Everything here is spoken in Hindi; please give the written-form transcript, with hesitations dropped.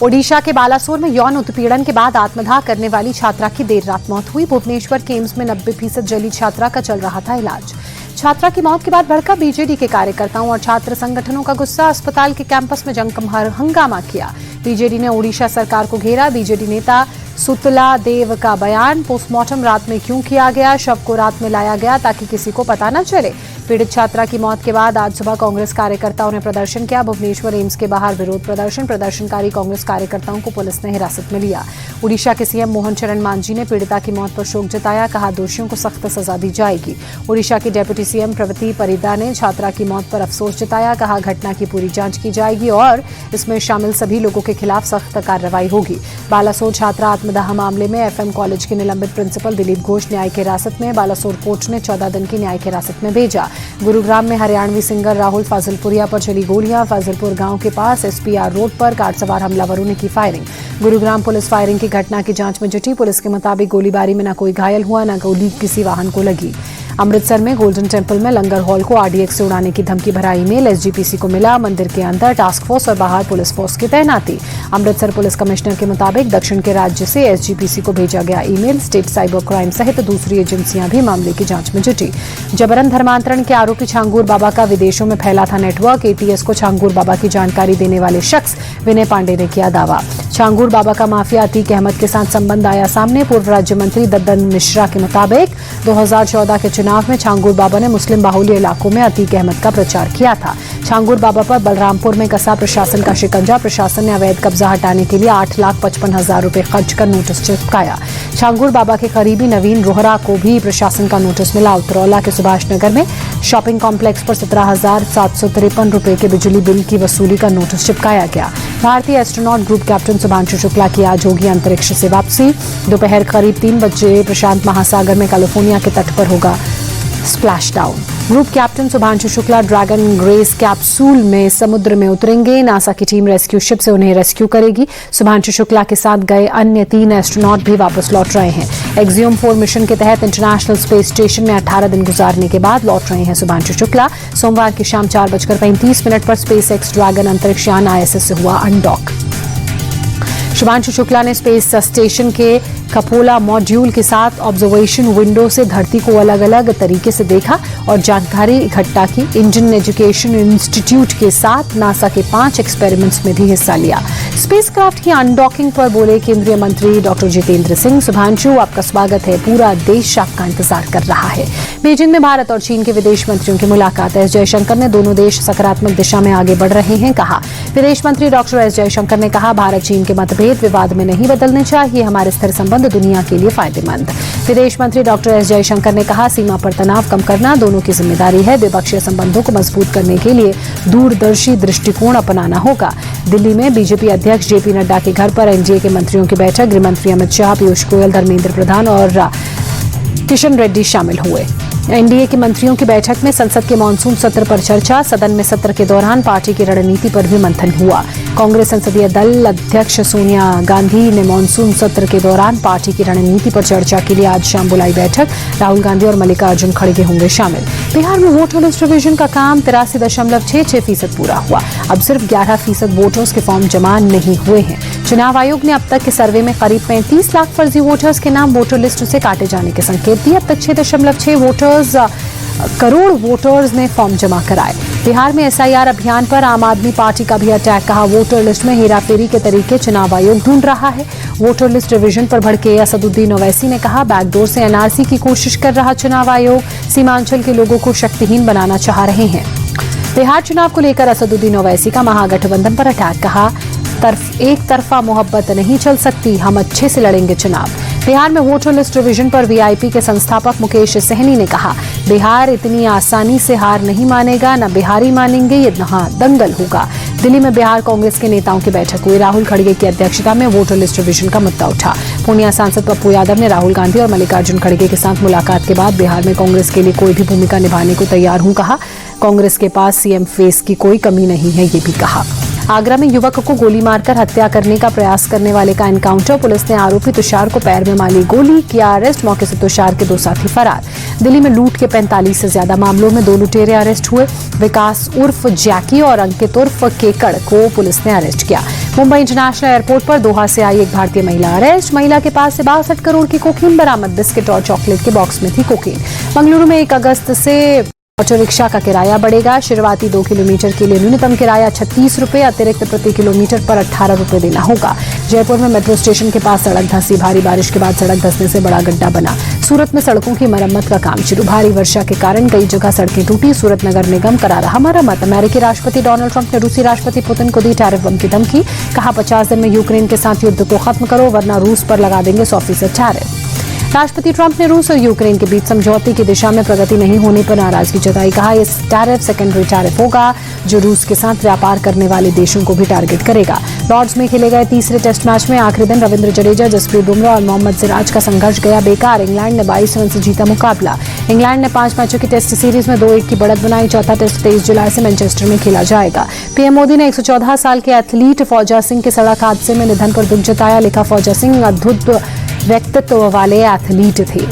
ओडिशा के बालासोर में यौन उत्पीड़न के बाद आत्मदाह करने वाली छात्रा की देर रात मौत हुई। भुवनेश्वर के एम्स में 90% जली छात्रा का चल रहा था इलाज। छात्रा की मौत के बाद भड़का बीजेडी के कार्यकर्ताओं और छात्र संगठनों का गुस्सा। अस्पताल के कैंपस में जमकर हंगामा किया। बीजेडी ने ओडिशा सरकार को घेरा। बीजेडी नेता सुतला देव का बयान, पोस्टमार्टम रात में क्यों किया गया? शव को रात में लाया गया ताकि किसी को पता न चले। पीड़ित छात्रा की मौत के बाद आज सुबह कांग्रेस कार्यकर्ताओं ने प्रदर्शन किया। भुवनेश्वर एम्स के बाहर विरोध प्रदर्शन। प्रदर्शनकारी कांग्रेस कार्यकर्ताओं को पुलिस ने हिरासत में लिया। ओडिशा के सीएम मोहन चरण मांझी ने पीड़िता की मौत पर शोक जताया। कहा, दोषियों को सख्त सजा दी जाएगी। ओडिशा की डेप्यूटी सीएम प्रवृत्ति परिदा ने छात्रा की मौत पर अफसोस जताया। कहा, घटना की पूरी जांच की जाएगी और इसमें शामिल सभी लोगों के खिलाफ सख्त कार्रवाई होगी। बालासोर छात्रा आत्मदाह मामले में एफएम कॉलेज के निलंबित प्रिंसिपल दिलीप घोष न्यायिक हिरासत में। बालासोर कोर्ट ने 14 दिन की न्यायिक हिरासत में भेजा। गुरुग्राम में हरियाणवी सिंगर राहुल फाजिलपुरिया पर चली गोलियां। फाजिलपुर गांव के पास एसपीआर रोड पर कार सवार हमलावरों ने की फायरिंग। गुरुग्राम पुलिस फायरिंग की घटना की जांच में जुटी। पुलिस के मुताबिक गोलीबारी में न कोई घायल हुआ, न गोली किसी वाहन को लगी। अमृतसर में गोल्डन टेम्पल में लंगर हॉल को आरडीएक्स से उड़ाने की धमकी भरा ईमेल एसजीपीसी को मिला। मंदिर के अंदर टास्क फोर्स और बाहर पुलिस फोर्स की तैनाती। अमृतसर पुलिस कमिश्नर के मुताबिक दक्षिण के राज्य से एसजीपीसी को भेजा गया ईमेल। स्टेट साइबर क्राइम सहित दूसरी एजेंसियां भी मामले की जांच में जुटी। जबरन धर्मांतरण के आरोपी छांगूर बाबा का विदेशों में फैला था नेटवर्क। एटीएस को छांगूर बाबा की जानकारी देने वाले शख्स विनय पांडे ने किया दावा। छांगूर बाबा का माफिया अतीक अहमद के साथ संबंध आया सामने। पूर्व राज्य मंत्री दद्दन मिश्रा के मुताबिक 2014 के चुनाव में छांगूर बाबा ने मुस्लिम बाहुल्य इलाकों में अतीक अहमद का प्रचार किया था। छांगूर बाबा पर बलरामपुर में कसा प्रशासन का शिकंजा। प्रशासन ने अवैध कब्जा हटाने के लिए 8,55,000 रुपए खर्च कर नोटिस चिपकाया। छांगूर बाबा के करीबी नवीन रोहरा को भी प्रशासन का नोटिस मिला। उत्तरौला के सुभाष नगर में शॉपिंग कॉम्प्लेक्स पर 17,753 रुपए के बिजली बिल की वसूली का नोटिस चिपकाया गया। भारतीय astronaut group captain Shubhanshu Shukla की आज होगी अंतरिक्ष से वापसी। दोपहर करीब 3 बजे प्रशांत महासागर में कैलिफोर्निया के तट पर होगा splash down. Group captain Shubhanshu Shukla dragon grace capsule में समुद्र में उतरेंगे। नासा की टीम रेस्क्यू शिप से उन्हें रेस्क्यू करेगी। सुभांशु शुक्ला के साथ गए अन्य 3 एस्ट्रोनॉट भी वापस लौट रहे हैं। एक्सियम 4 मिशन के तहत इंटरनेशनल स्पेस स्टेशन में 18 दिन गुजारने के बाद लौट रहे हैं सुभांशु शुक्ला। सोमवार की शाम 4:35 पर स्पेस एक्स ड्रैगन अंतरिक्ष यान आईएसएस से हुआ अनडॉक। शुभांशु शुक्ला ने स्पेस स्टेशन के कपोला मॉड्यूल के साथ ऑब्जर्वेशन विंडो से धरती को अलग अलग तरीके से देखा और जानकारी इकट्ठा की। इंडियन एजुकेशन इंस्टीट्यूट के साथ नासा के 5 एक्सपेरिमेंट्स में भी हिस्सा लिया। स्पेसक्राफ्ट की अनडॉकिंग पर बोले केंद्रीय मंत्री डॉक्टर जितेंद्र सिंह, सुभांशु आपका स्वागत है, पूरा देश आपका इंतजार कर रहा है। बीजिंग में भारत और चीन के विदेश मंत्रियों की मुलाकात। एस जयशंकर ने दोनों देश सकारात्मक दिशा में आगे बढ़ रहे हैं कहा। विदेश मंत्री डॉक्टर एस जयशंकर ने कहा, भारत चीन के मतभेद विवाद में नहीं बदलने चाहिए। हमारे स्थिर संबंध दुनिया के लिए फायदेमंद। विदेश मंत्री डॉक्टर एस जयशंकर ने कहा, सीमा पर तनाव कम करना दोनों की जिम्मेदारी है। द्विपक्षीय संबंधों को मजबूत करने के लिए दूरदर्शी दृष्टिकोण अपनाना होगा। दिल्ली में बीजेपी अध्यक्ष जेपी नड्डा के घर पर एनडीए के मंत्रियों की बैठक। गृह मंत्री अमित शाह, पीयूष गोयल, धर्मेंद्र प्रधान और किशन रेड्डी शामिल हुए। एनडीए के मंत्रियों की बैठक में संसद के मानसून सत्र पर चर्चा। सदन में सत्र के दौरान पार्टी की रणनीति पर भी मंथन हुआ। कांग्रेस संसदीय दल अध्यक्ष सोनिया गांधी ने मानसून सत्र के दौरान पार्टी की रणनीति पर चर्चा के लिए आज शाम बुलाई बैठक। राहुल गांधी और मल्लिकार्जुन खड़गे होंगे शामिल। बिहार में वोटर लिस्ट रिवीजन का काम 83.66% पूरा हुआ। अब सिर्फ 11% वोटर्स के फॉर्म जमा नहीं हुए हैं। चुनाव आयोग ने अब तक के सर्वे में करीब 35 लाख फर्जी वोटर्स के नाम वोटर लिस्ट से काटे जाने के संकेत दिए। अब तक 6.6 करोड़ वोटर्स ने फॉर्म जमा कराए। बिहार में एसआईआर अभियान पर आम आदमी पार्टी का भी अटैक। कहा, वोटर लिस्ट में हेराफेरी के तरीके चुनाव आयोग ढूंढ रहा है। वोटर लिस्ट रिवीजन पर भड़के असदुद्दीन ओवैसी ने कहा, बैकडोर से एनआरसी की कोशिश कर रहा चुनाव आयोग। सीमांचल के लोगों को शक्तिहीन बनाना चाह रहे हैं। बिहार चुनाव को लेकर असदुद्दीन ओवैसी का महागठबंधन पर अटैक। कहा, एक तरफा मोहब्बत नहीं चल सकती, हम अच्छे से लड़ेंगे चुनाव। बिहार में वोटर लिस्ट रिवीजन पर वीआईपी के संस्थापक मुकेश सहनी ने कहा, बिहार इतनी आसानी से हार नहीं मानेगा, न बिहारी मानेंगे, ये दंगल होगा। दिल्ली में बिहार कांग्रेस के नेताओं की बैठक हुई। राहुल खड़गे की अध्यक्षता में वोटर लिस्ट रिवीजन का मुद्दा उठा। पूर्णिया सांसद पप्पू यादव ने राहुल गांधी और मल्लिकार्जुन खड़गे के साथ मुलाकात के बाद बिहार में कांग्रेस के लिए कोई भी भूमिका निभाने को तैयार हूं कहा। कांग्रेस के पास सीएम फेस की कोई कमी नहीं है, ये भी कहा। आगरा में युवक को गोली मारकर हत्या करने का प्रयास करने वाले का एनकाउंटर, पुलिस ने आरोपी तुषार को पैर में मारी गोली, किया अरेस्ट। मौके से तुषार के 2 साथी फरार। दिल्ली में लूट के 45 से ज्यादा मामलों में 2 लुटेरे अरेस्ट हुए। विकास उर्फ जैकी और अंकित उर्फ केकड़ को पुलिस ने अरेस्ट किया। मुंबई इंटरनेशनल एयरपोर्ट पर दोहा से आई एक भारतीय महिला अरेस्ट। महिला के पास से 62 करोड़ की कोकीन बरामद। बिस्किट और चॉकलेट के बॉक्स में थी कोकीन। मंगलुरु में 1 अगस्त से ऑटो रिक्शा का किराया बढ़ेगा। शुरुआती 2 किलोमीटर के लिए न्यूनतम किराया 36 रुपए, अतिरिक्त प्रति किलोमीटर पर 18 रुपए देना होगा। जयपुर में मेट्रो स्टेशन के पास सड़क धंसी। भारी बारिश के बाद सड़क धंसने से बड़ा गड्ढा बना। सूरत में सड़कों की मरम्मत का काम शुरू। भारी वर्षा के कारण कई जगह सड़कें टूटी। सूरत नगर निगम करा रहा मरम्मत। अमेरिकी राष्ट्रपति डोनाल्ड ट्रंप ने रूसी राष्ट्रपति पुतिन को दी टैरिफ बम की धमकी। कहा 50 दिन में यूक्रेन के साथ युद्ध को खत्म करो, वरना रूस पर लगा देंगे 100% टैरिफ। राष्ट्रपति ट्रंप ने रूस और यूक्रेन के बीच समझौते की दिशा में प्रगति नहीं होने पर नाराजगी जताई। कहा इस टैरिफ सेकेंडरी टैरिफ होगा जो रूस के साथ व्यापार करने वाले देशों को भी टारगेट करेगा। लॉर्ड्स में खेले गए तीसरे टेस्ट मैच में आखिरी दिन रविंद्र जडेजा, जसप्रीत बुमराह और मोहम्मद सिराज का संघर्ष गया बेकार। इंग्लैंड ने 22 रन से जीता मुकाबला। इंग्लैंड ने 5 मैचों की टेस्ट सीरीज में 2-1 की बढ़त बनाई। चौथा टेस्ट 23 जुलाई से मैनचेस्टर में खेला जाएगा। पीएम मोदी ने 114 साल के एथलीट फौजा सिंह के सड़क हादसे में निधन पर दुख जताया। लिखा फौजा सिंह अद्भुत व्यक्तित्व वाले एथलीट थे।